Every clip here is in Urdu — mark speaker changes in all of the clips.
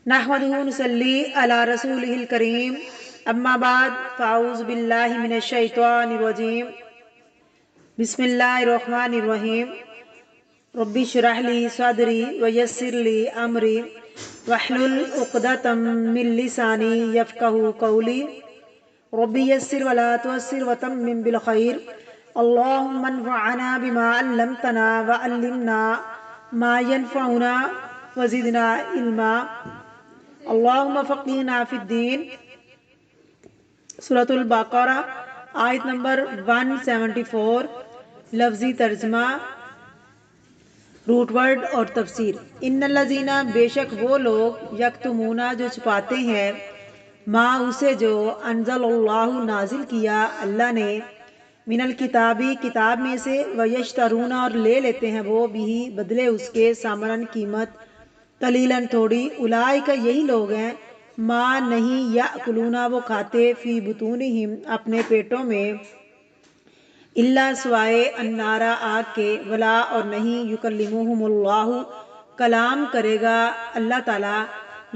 Speaker 1: نحمدہ نصلی علی رسولہ الکریم اما بعد فاعوذ باللہ من الشیطان الرجیم بسم اللہ الرحمن الرحیم ربی اشرح لی صدری ویسر لی امری واحلل عقدۃ من لسانی یفقہوا قولی ربی یسر ولا تعسر وتمم بالخیر اللہم انفعنا بما علمتنا وعلمنا ما ينفعنا وزدنا علما اللہم فقہنا فی الدین۔ سورۃ البقرہ آیت نمبر 174، لفظی ترجمہ، روٹ ورڈ اور تفسیر۔ ان الذین، بے شک وہ لوگ، یکتمون جو چھپاتے ہیں، ما اسے جو انزل اللہ نازل کیا اللہ نے، من الکتابی کتاب میں سے، ویشترون اور لے لیتے ہیں وہ بھی بدلے اس کے، ثمناً قیمت، قلیلاً تھوڑی، اولئک یہی لوگ ہیں، ما نہیں، یاکلون وہ کھاتے، فی بطونہم اپنے پیٹوں میں، الا سوائے النار آگ کے، ولا اور نہیں، یکلمہم اللہ کلام کرے گا اللہ تعالیٰ،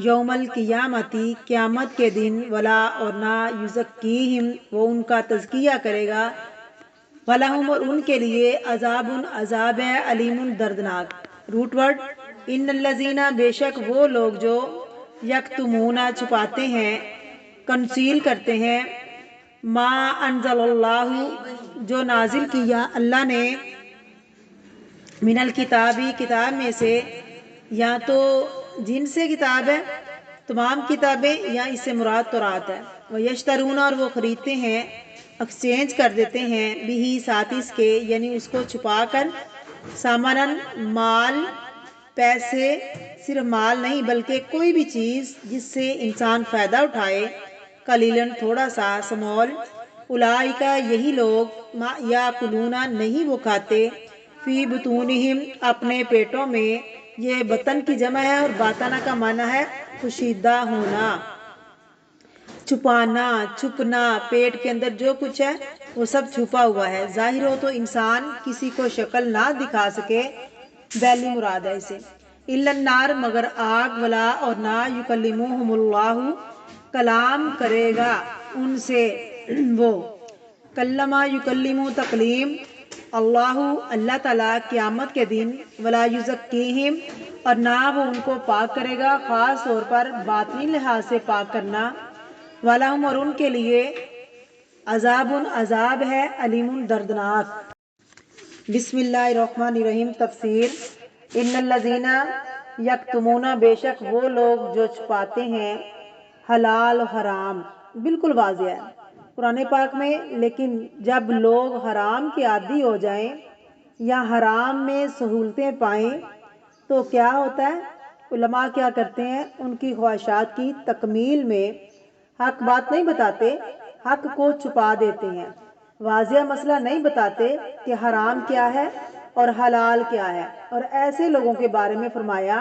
Speaker 1: یوم القیامتی قیامت کے دن، ولا اور نہ، یزکیہم وہ ان کا تزکیہ کرے گا، وَلَهُمْ اور ان کے لیے، عذاب عذاب ہے، علیم دردناک۔ روٹ ورڈ ان الذین، بے شک وہ لوگ جو، یکتمون چھپاتے ہیں، کنسیل کرتے ہیں، ما انزل اللہ جو نازل کیا اللہ نے، من الکتابی کتاب میں سے، یا تو جن سے کتاب ہے تمام کتابیں، یا اس سے مراد تورات ہے، ویشترون اور وہ خریدتے ہیں، ایکسچینج کر دیتے ہیں، بھی ساتھ اس کے، یعنی اس کو چھپا کر، سامانن مال، پیسے، صرف مال نہیں بلکہ کوئی بھی چیز جس سے انسان فائدہ اٹھائے، قلیلاً تھوڑا سا، سمال، اولئک یہی لوگ، ما یاکلون نہیں وہ کھاتے، فی بطونہم اپنے پیٹوں میں، یہ بطن کی جمع ہے اور باطنہ کا معنی ہے پوشیدہ ہونا، چھپانا، چھپنا، پیٹ کے اندر جو کچھ ہے وہ سب چھپا ہوا ہے، ظاہر ہو تو انسان کسی کو شکل نہ دکھا سکے، بیلی مراد ہے اسے، الا النار مگر آگ، ولا اور نہ، یکلمہم اللہ کلام کرے گا ان سے وہ، کلمہ یکلم تکلیم، اللہ اللہ تعالیٰ قیامت کے دن، ولا یزکیہم اور نہ وہ ان کو پاک کرے گا، خاص طور پر باطنی لحاظ سے پاک کرنا، وَلَهُمْ اور ان کے لیے، عذاب عذاب ہے، علیم دردناک۔ بسم اللہ الرحمن الرحیم۔ تفسیر۔ ان الذین یکتمون بے شک وہ لوگ جو چھپاتے ہیں، حلال و حرام بالکل واضح ہے قرآن پاک میں، لیکن جب لوگ حرام کے عادی ہو جائیں یا حرام میں سہولتیں پائیں تو کیا ہوتا ہے؟ علماء کیا کرتے ہیں؟ ان کی خواہشات کی تکمیل میں حق بات نہیں بتاتے، حق کو چھپا دیتے ہیں، واضح مسئلہ نہیں بتاتے کہ حرام کیا ہے اور حلال کیا ہے، اور ایسے لوگوں کے بارے میں فرمایا،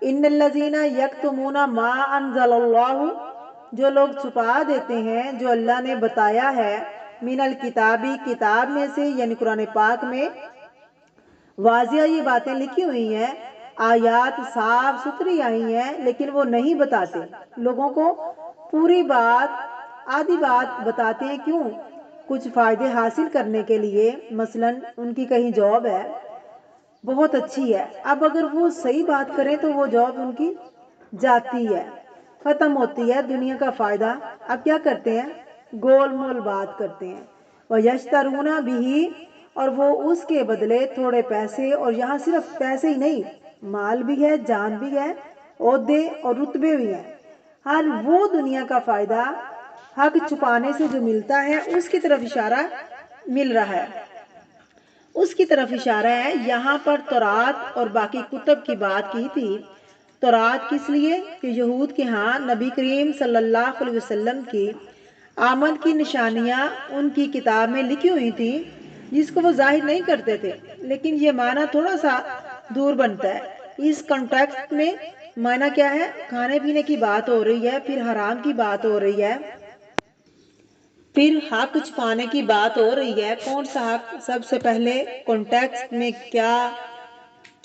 Speaker 1: ان الذین یکتمون ما انزل اللہ جو لوگ چھپا دیتے ہیں جو اللہ نے بتایا ہے، من الکتابی کتاب میں سے، یعنی قرآن پاک میں واضح یہ باتیں لکھی ہوئی ہیں، آیات صاف ستھری آئی ہیں، لیکن وہ نہیں بتاتے لوگوں کو پوری بات، آدھی بات بتاتے ہیں، کیوں؟ کچھ فائدے حاصل کرنے کے لیے، مثلا ان کی کہیں جاب ہے بہت اچھی ہے، اب اگر وہ صحیح بات کریں تو وہ جاب ان کی جاتی ہے، ختم ہوتی ہے، دنیا کا فائدہ، اب کیا کرتے ہیں؟ گول مول بات کرتے ہیں، وَيَشْتَرُونَ بِهِ اور وہ اس کے بدلے تھوڑے پیسے، اور یہاں صرف پیسے ہی نہیں، مال بھی ہے، جان بھی ہے، عہدے اور رتبے بھی ہیں، ہر وہ دنیا کا فائدہ حق چھپانے سے جو ملتا ہے اس کی طرف اشارہ مل رہا ہے، اس کی طرف اشارہ ہے۔ یہاں پر تورات اور باقی کتب کی بات کی تھی۔ تورات کس لیے؟ کہ یہود کے ہاں نبی کریم صلی اللہ علیہ وسلم کی آمد کی نشانیاں ان کی کتاب میں لکھی ہوئی تھیں، جس کو وہ ظاہر نہیں کرتے تھے، لیکن یہ معنی تھوڑا سا دور بنتا ہے۔ اس کانٹیکسٹ میں معنی کیا ہے؟ کھانے پینے کی بات ہو رہی ہے، پھر حرام کی بات ہو رہی ہے، پھر حق چھپانے کی بات ہو رہی ہے، کون سا حق؟ سب سے پہلے کانٹیکسٹ میں کیا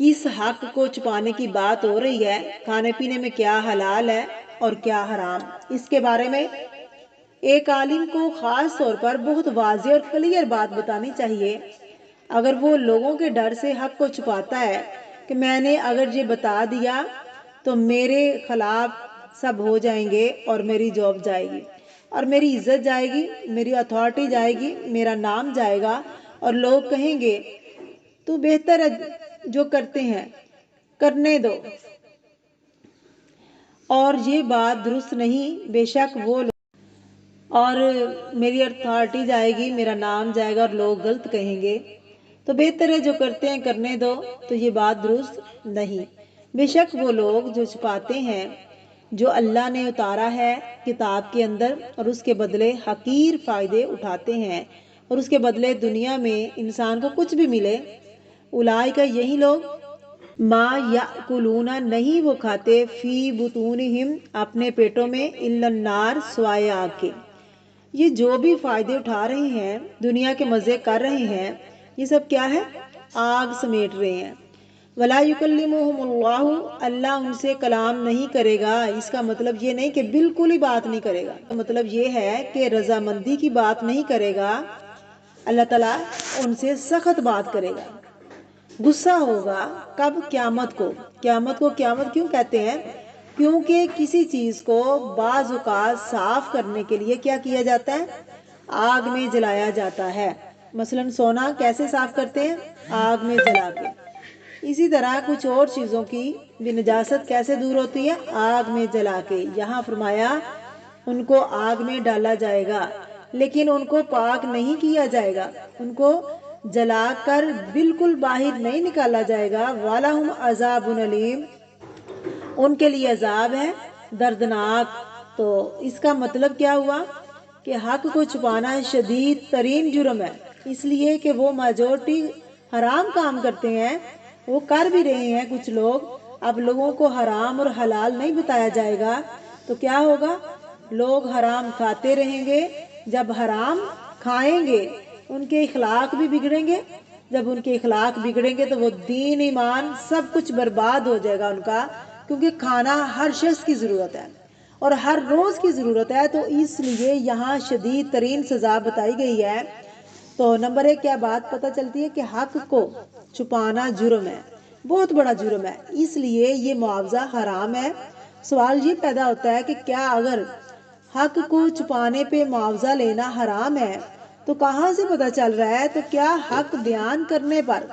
Speaker 1: کس حق کو چھپانے کی بات ہو رہی ہے، کھانے پینے میں کیا حلال ہے اور کیا حرام، اس کے بارے میں ایک عالم کو خاص طور پر بہت واضح اور کلیئر بات بتانی چاہیے۔ اگر وہ لوگوں کے ڈر سے حق کو چھپاتا ہے کہ میں نے اگر یہ بتا دیا تو میرے خلاف سب ہو جائیں گے اور میری جاب جائے گی اور میری عزت جائے گی، میری اتھارٹی جائے گی، میرا نام جائے گا اور لوگ کہیں گے تو بہتر ہے جو کرتے ہیں کرنے دو، اور یہ بات درست نہیں۔ بے شک وہ اور میری اتھارٹی جائے گی، میرا نام جائے گا اور لوگ غلط کہیں گے، تو بہتر ہے جو کرتے ہیں کرنے دو، تو یہ بات درست نہیں۔ بے شک وہ لوگ جو چھپاتے ہیں جو اللہ نے اتارا ہے کتاب کے اندر اور اس کے بدلے حقیر فائدے اٹھاتے ہیں اور اس کے بدلے دنیا میں انسان کو کچھ بھی ملے، اولئک یہی لوگ ما یاکلون نہیں وہ کھاتے فی بطونہم اپنے پیٹوں میں الا النار سوائے آگ کے۔ یہ جو بھی فائدے اٹھا رہے ہیں، دنیا کے مزے کر رہے ہیں، یہ سب کیا ہے؟ آگ سمیٹ رہے ہیں۔ ولا یکلمہم اللہ، اللہ ان سے کلام نہیں کرے گا۔ اس کا مطلب یہ نہیں کہ بالکل ہی بات نہیں کرے گا، مطلب یہ ہے کہ رضامندی کی بات نہیں کرے گا۔ اللہ تعالیٰ ان سے سخت بات کرے گا، غصہ ہوگا۔ کب؟ قیامت کو۔ قیامت کو قیامت کیوں کہتے ہیں؟ کیونکہ کسی چیز کو بعض اوقات صاف کرنے کے لیے کیا کیا جاتا ہے؟ آگ میں جلایا جاتا ہے۔ مثلا سونا کیسے صاف کرتے ہیں؟ آگ میں جلا کے۔ اسی طرح کچھ اور چیزوں کی بھی نجاست کیسے دور ہوتی ہے؟ آگ میں جلا کے۔ یہاں فرمایا ان کو آگ میں ڈالا جائے گا، لیکن ان کو پاک نہیں کیا جائے گا، ان کو جلا کر بالکل باہر نہیں نکالا جائے گا۔ وَلَهُمْ عَذَابٌ أَلِيمٌ، ان کے لیے عذاب ہے دردناک۔ تو اس کا مطلب کیا ہوا کہ حق کو چھپانا شدید ترین جرم ہے، اس لیے کہ وہ میجورٹی حرام کام کرتے ہیں، وہ کر بھی رہے ہیں کچھ لوگ۔ اب لوگوں کو حرام اور حلال نہیں بتایا جائے گا تو کیا ہوگا؟ لوگ حرام کھاتے رہیں گے، جب حرام کھائیں گے ان کے اخلاق بھی بگڑیں گے، جب ان کے اخلاق بگڑیں گے تو وہ دین ایمان سب کچھ برباد ہو جائے گا ان کا، کیونکہ کھانا ہر شخص کی ضرورت ہے اور ہر روز کی ضرورت ہے، تو اس لیے یہاں شدید ترین سزا بتائی گئی ہے۔ تو نمبر ایک کیا بات پتہ چلتی ہے کہ حق کو چھپانا جرم ہے، بہت بڑا جرم ہے، اس لیے یہ معاوضہ حرام ہے۔ سوال یہ پیدا ہوتا ہے کہ کیا اگر حق کو چھپانے پہ معاوضہ لینا حرام ہے تو کہاں سے پتہ چل رہا ہے؟ تو کیا حق بیان کرنے پر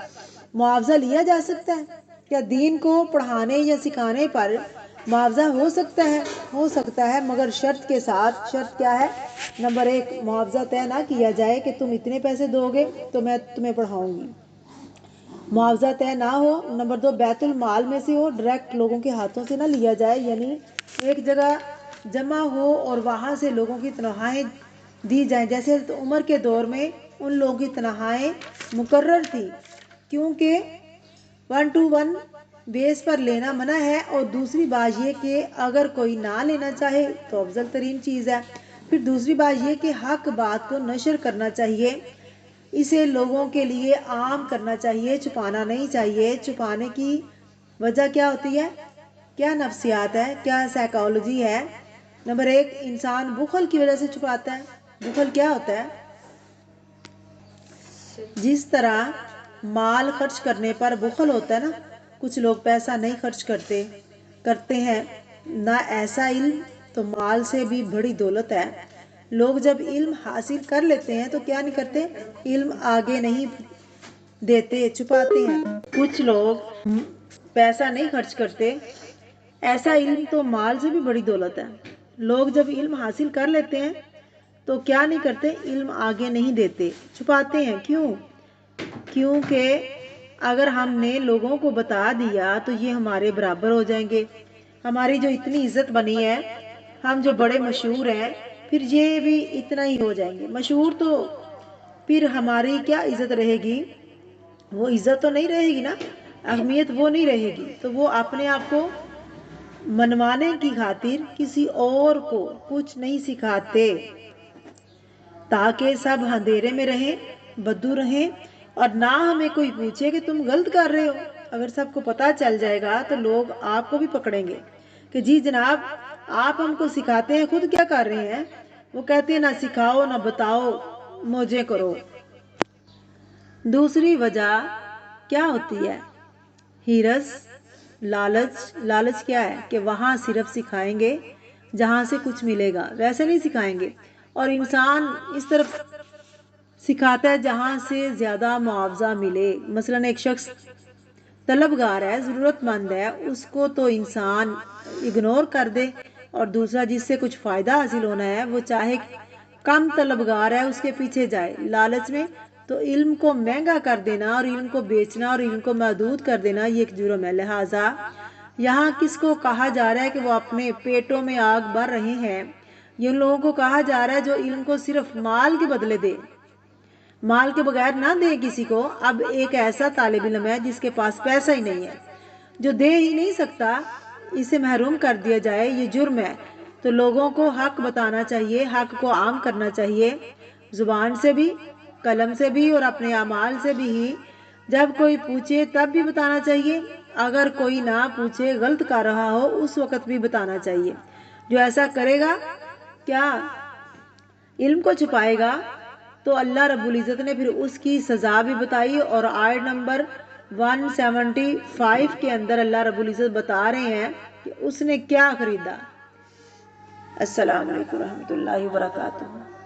Speaker 1: معاوضہ لیا جا سکتا ہے؟ کیا دین کو پڑھانے یا سکھانے پر معاوضہ ہو سکتا ہے؟ ہو سکتا ہے، مگر شرط کے ساتھ۔ شرط کیا ہے؟ نمبر ایک، معاوضہ طے نہ کیا جائے کہ تم اتنے پیسے دو گے تو میں تمہیں پڑھاؤں گی، معاوضہ طے نہ ہو۔ نمبر دو، بیت المال میں سے ہو، ڈائریکٹ لوگوں کے ہاتھوں سے نہ لیا جائے، یعنی ایک جگہ جمع ہو اور وہاں سے لوگوں کی تنخواہیں دی جائیں، جیسے حضرت عمر کے دور میں ان لوگوں کی تنخواہیں مقرر تھی، کیونکہ 1 to 1 بیس پر لینا منع ہے۔ اور دوسری بات یہ کہ اگر کوئی نہ لینا چاہے تو افضل ترین چیز ہے۔ پھر دوسری بات یہ کہ حق بات کو نشر کرنا چاہیے، اسے لوگوں کے لیے عام کرنا چاہیے، چھپانا نہیں چاہیے۔ چھپانے کی وجہ کیا ہوتی ہے؟ کیا نفسیات ہے، کیا سائیکالوجی ہے؟ نمبر ایک، انسان بخل کی وجہ سے چھپاتا ہے۔ بخل کیا ہوتا ہے؟ جس طرح مال خرچ کرنے پر بخل ہوتا ہے نا، کچھ لوگ پیسہ نہیں خرچ کرتے ہیں نہ۔ ایسا علم تو مال سے بھی بڑی دولت ہے۔ لوگ جب علم حاصل کر لیتے ہیں تو کیا نہیں کرتے؟ علم آگے نہیں دیتے، چھپاتے ہیں۔ کچھ لوگ پیسہ نہیں خرچ کرتے، ایسا علم تو مال سے بھی بڑی دولت ہے۔ لوگ جب علم حاصل کر لیتے ہیں تو کیا نہیں کرتے؟ علم آگے نہیں دیتے، چھپاتے ہیں۔ کیوں؟ کیونکہ اگر ہم نے لوگوں کو بتا دیا تو یہ ہمارے برابر ہو جائیں گے، ہماری جو اتنی عزت بنی ہے، ہم جو بڑے مشہور ہیں، پھر یہ بھی اتنا ہی ہو جائیں گے مشہور، تو پھر ہماری کیا عزت رہے گی؟ وہ عزت تو نہیں رہے گی نا، اہمیت وہ نہیں رہے گی۔ تو وہ اپنے آپ کو منوانے کی خاطر کسی اور کو کچھ نہیں سکھاتے، تاکہ سب اندھیرے میں رہیں، بدو رہیں، اور نہ ہمیں کوئی پوچھے کہ تم غلط کر رہے ہو۔ اگر سب کو پتہ چل جائے گا تو لوگ آپ کو بھی پکڑیں گے کہ جی جناب آپ ہم کو سکھاتے ہیں، خود کیا کر رہے ہیں؟ وہ کہتے ہیں نہ سکھاؤ نہ بتاؤ، موجیں کرو۔ دوسری وجہ کیا ہوتی ہے؟ ہیرس، لالچ کیا ہے کہ وہاں صرف سکھائیں گے جہاں سے کچھ ملے گا، ویسے نہیں سکھائیں گے، اور انسان اس طرف سکھاتا ہے جہاں سے زیادہ معاوضہ ملے۔ مثلاً ایک شخص طلبگار ہے، ضرورت مند ہے، اس کو تو انسان اگنور کر دے، اور دوسرا جس سے کچھ فائدہ حاصل ہونا ہے وہ چاہے کم طلبگار ہے اس کے پیچھے جائے لالچ میں، تو علم کو مہنگا کر دینا اور علم کو بیچنا اور علم کو محدود کر دینا یہ ایک جرم ہے۔ لہٰذا یہاں کس کو کہا جا رہا ہے کہ وہ اپنے پیٹوں میں آگ بھر رہے ہیں؟ یہ لوگوں کو کہا جا رہا ہے جو علم کو صرف مال کے بدلے دے، مال کے بغیر نہ دے کسی کو۔ اب ایک ایسا طالب علم ہے جس کے پاس پیسہ ہی نہیں ہے، جو دے ہی نہیں سکتا، اسے محروم کر دیا جائے، یہ جرم ہے۔ تو لوگوں کو حق بتانا چاہیے، حق کو عام کرنا چاہیے، زبان سے بھی، قلم سے بھی اور اپنے اعمال سے بھی ہی۔ جب کوئی پوچھے تب بھی بتانا چاہیے، اگر کوئی نہ پوچھے غلط کر رہا ہو اس وقت بھی بتانا چاہیے۔ جو ایسا کرے گا کیا علم کو چھپائے گا تو اللہ رب العزت نے پھر اس کی سزا بھی بتائی، اور آیت نمبر 175 کے اندر اللہ رب العزت بتا رہے ہیں کہ اس نے کیا خریدا۔ السلام علیکم ورحمۃ اللہ وبرکاتہ۔